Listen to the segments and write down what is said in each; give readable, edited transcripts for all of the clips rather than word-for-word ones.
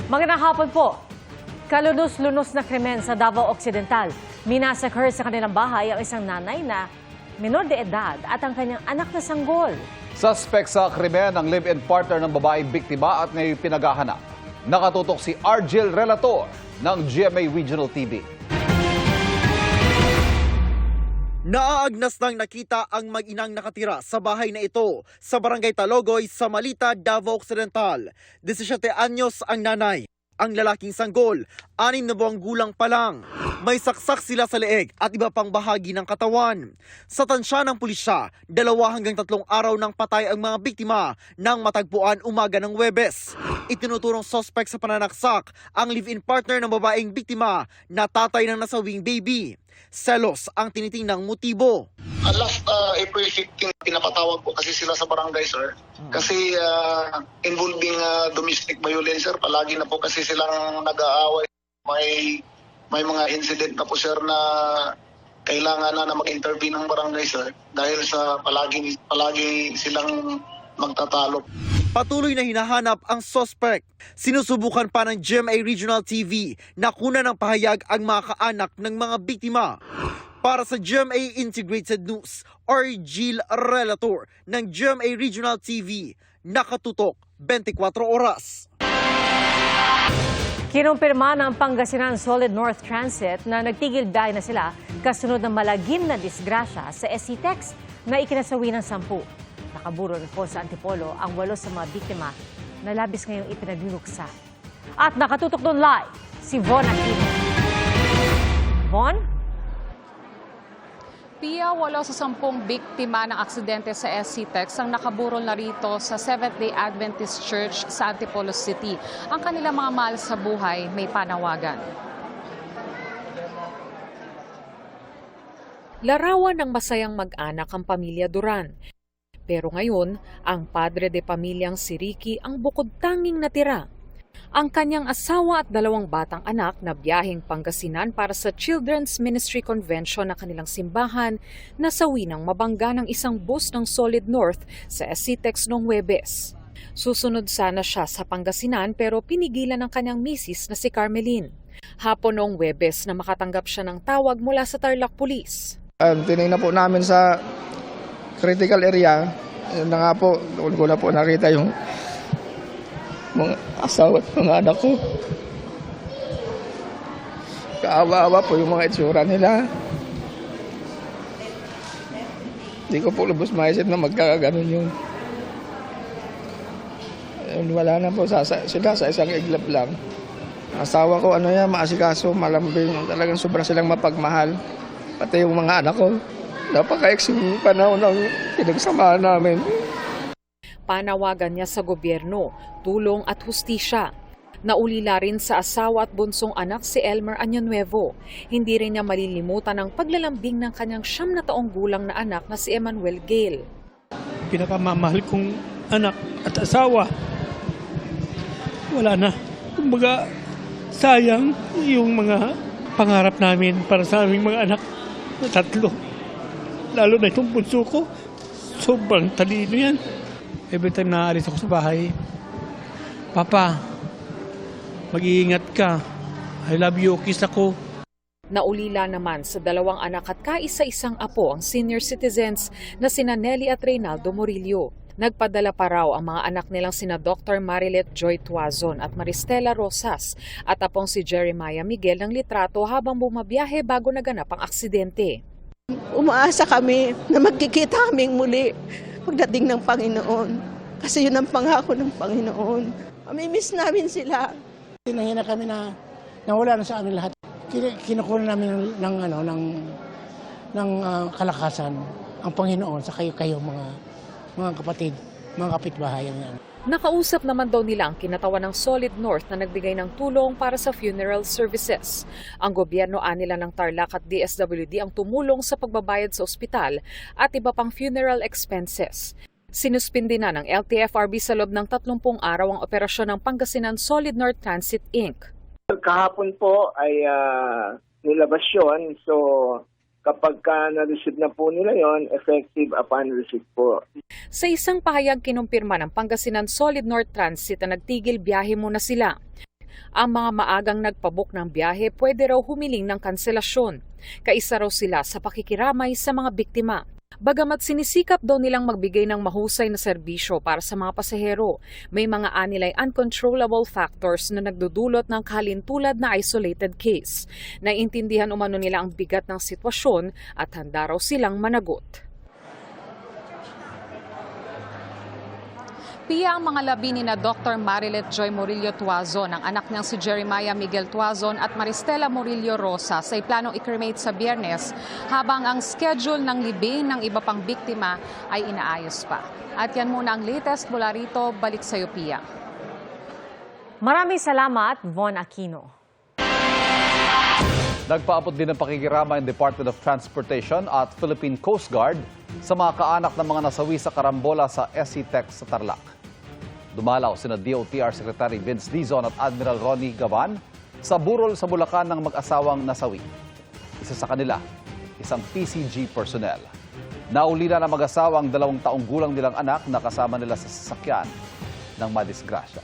Magandang hapon po. Kalunos-lunos na krimen sa Davao Occidental. Minasakher sa kanilang bahay ang isang nanay na menor de edad at ang kanyang anak na sanggol. Suspect sa krimen ang live-in partner ng babaeng biktima at ngayon pinaghahanap. Nakatutok si Argel Relator ng GMA Regional TV. Naaagnas nang nakita ang mag-inang nakatira sa bahay na ito sa Barangay Talogoy sa Malita, Davao Occidental. 17 anyos ang nanay. Ang lalaking sanggol, 6 na buwang gulang pa lang. May saksak sila sa leeg at iba pang bahagi ng katawan. Sa tansya ng pulisya, 2 hanggang 3 araw nang patay ang mga biktima nang matagpuan umaga ng Huwebes. Itinuturong suspect sa pananaksak ang live-in partner ng babaeng biktima na tatay ng nasawing baby. Selos ang tinitingnang motibo. Last April 15, pinapatawag po kasi sila sa barangay, sir. Kasi involving domestic violence, sir. Palagi na po kasi silang nag-aaway. May mga incident na po, sir, na kailangan na mag-intervene ng barangay, sir. Dahil sa palagi silang magtatalo. Patuloy na hinahanap ang suspect. Sinusubukan pa ng GMA Regional TV na kunan ng pahayag ang mga kaanak ng mga biktima. Para sa GMA Integrated News, Argel Relator ng GMA Regional TV, nakatutok 24 oras. Kinumpirma ng Pangasinan Solid North Transit na nagtigil biyahe na sila kasunod ng malagim na disgrasya sa SCTEX na ikinasawi ng 10. Nakaburo rin po sa Antipolo ang 8 sa mga biktima na labis ngayong ipinagduluksa. At nakatutok doon live si Von Aquino. Von? Pia, 8 sa 10 biktima ng aksidente sa SCTEX ang nakaburol na rito sa Seventh-day Adventist Church sa Antipolo City. Ang kanilang mga mahal sa buhay may panawagan. Larawan ng masayang mag-anak ang pamilya Duran. Pero ngayon, ang padre de pamilyang si Ricky ang bukod tanging natira. Ang kanyang asawa at 2 batang anak na biyaheng Pangasinan para sa Children's Ministry Convention na kanilang simbahan nasawi ng mabangga ng isang bus ng Solid North sa SCTEX noong Huwebes. Susunod sana siya sa Pangasinan pero pinigilan ng kanyang misis na si Carmelin. Hapon noong Huwebes na makatanggap siya ng tawag mula sa Tarlac Police. Tinignan po namin sa critical area, yun na nga po, doon ko na po nakita yung mga asawa at mga anak ko. Kaawa-awa po yung mga itsura nila. Hindi ko po lubos maisip na magkakaganon yun. Wala na po sila sa isang iglap lang. Asawa ko, maasikaso, malambing, talagang sobrang silang mapagmahal. Pati yung mga anak ko. Napaka-eksing panahon ng pinagsamahan namin. Panawagan niya sa gobyerno, tulong at hustisya. Naulila rin sa asawa at bunsong anak si Elmer Añonuevo. Hindi rin niya malilimutan ang paglalambing ng kanyang 9 na taong gulang na anak na si Emmanuel Gale. Pinakamamahal kong anak at asawa. Wala na. Kumbaga, sayang yung mga pangarap namin para sa aming mga anak na 3. Lalo na itong bunso ko, sobrang talino yan. Every time na alis ako sa bahay, Papa, mag-iingat ka. I love you, kiss ako. Naulila naman sa 2 anak at kaisa-isang apo ang senior citizens na sina Nelly at Reynaldo Murillo. Nagpadala pa raw ang mga anak nilang sina Dr. Marilet Joy Tuazon at Maristela Rosas at apong si Jeremiah Miguel ng litrato habang bumabiyahe bago naganap ang aksidente. Umaasa kami na magkikita kaming muli pagdating ng Panginoon. Kasi yun ang pangako ng Panginoon. Mamimiss namin sila. Tinahina kami na nawala na sa amin lahat. Kinukuha namin ng kalakasan ang Panginoon sa kayo mga kapatid, mga kapitbahayan. Nakausap naman daw nila ang kinatawan ng Solid North na nagbigay ng tulong para sa funeral services. Ang gobyerno nila ng Tarlac at DSWD ang tumulong sa pagbabayad sa ospital at iba pang funeral expenses. Sinuspindi na ng LTFRB sa loob ng 30 araw ang operasyon ng Pangasinan Solid North Transit Inc. Kahapon po ay nilabas yun. So kapag na-receive na po nila yon, effective upon receipt po. Sa isang pahayag kinumpirma ng Pangasinan Solid North Transit na nagtigil biyahe muna sila. Ang mga maagang nagpabook ng biyahe pwede raw humiling ng kanselasyon. Kaisa raw sila sa pakikiramay sa mga biktima. Bagamat sinisikap daw nilang magbigay ng mahusay na serbisyo para sa mga pasahero, may mga anilay uncontrollable factors na nagdudulot ng kalintulad na isolated case. Naiintindihan umano nila ang bigat ng sitwasyon at handa raw silang managot. Piya ang mga labi ni na Dr. Marilet Joy Murillo Tuazon, ang anak niyang si Jeremiah Miguel Tuazon at Maristela Murillo Rosa sa planong i-cremate sa Biyernes, habang ang schedule ng libing ng iba pang biktima ay inaayos pa. At yan muna ang latest mula rito. Balik sa iyo, Pia. Maraming salamat, Von Aquino. Nagpaabot din ng pakikirama ang Department of Transportation at Philippine Coast Guard sa mga kaanak ng mga nasawi sa karambola sa SCTEX sa Tarlac. Dumalaw sina DOTR Secretary Vince Dizon at Admiral Ronnie Gavan sa burol sa Bulacan ng mag-asawang nasawi. Isa sa kanila, isang PCG personnel. Naulila na mag-asawang 2 taong gulang nilang anak na kasama nila sa sasakyan ng madisgrasya.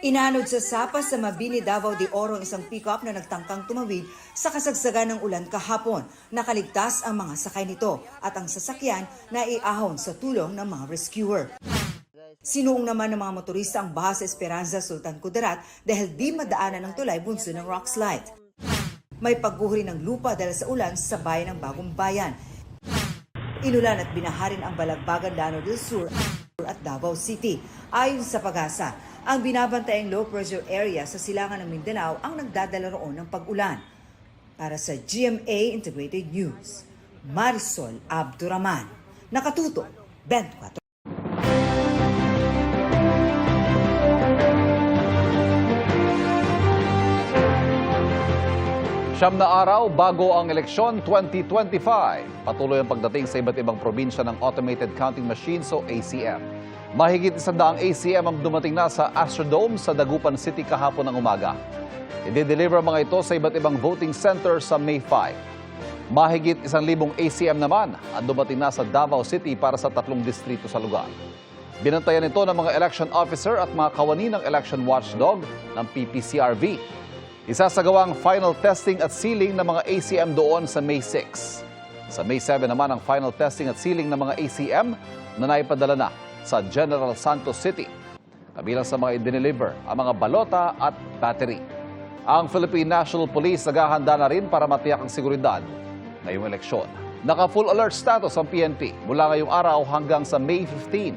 Inanod sa Sapa sa Mabini, Davao de Oro ang isang pick-up na nagtangkang tumawid sa kasagsagan ng ulan kahapon. Nakaligtas ang mga sakay nito at ang sasakyan na iahon sa tulong ng mga rescuer. Sinuong naman ng mga motorista ang baha sa Esperanza, Sultan Kudarat dahil di madaanan ng tulay bunso ng rock slide. May pagguhuri ng lupa dahil sa ulan sa bayan ng Bagong Bayan. Inulan at binaharin ang Balagbagan, Llano del Sur at Davao City. Ayon sa Pag-asa, ang binabantayang low pressure area sa silangan ng Mindanao ang nagdadala roon ng pag-ulan. Para sa GMA Integrated News, Marisol Abduraman, Nakatuto, 24. Siyam na araw bago ang eleksyon 2025. Patuloy ang pagdating sa iba't ibang probinsya ng Automated Counting Machines o ACM. Mahigit 100 ACM ang dumating na sa Astrodome sa Dagupan City kahapon ng umaga. I-deliver mga ito sa iba't ibang voting center sa May 5. Mahigit 1,000 ACM naman ang dumating na sa Davao City para sa 3 distrito sa lugar. Binantayan ito ng mga election officer at mga kawani ng election watchdog ng PPCRV. Isasagawang final testing at sealing ng mga ACM doon sa May 6. Sa May 7 naman ang final testing at sealing ng mga ACM na naipadala na sa General Santos City. Kabilang sa mga i-deliver ang mga balota at battery. Ang Philippine National Police naghahanda na rin para matiyak ang seguridad ngayong eleksyon. Naka-full alert status ang PNP mula ngayong araw hanggang sa May 15.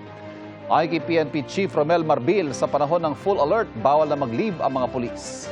Ayon kay PNP Chief Romel Marbil, sa panahon ng full alert, bawal na mag-leave ang mga pulis.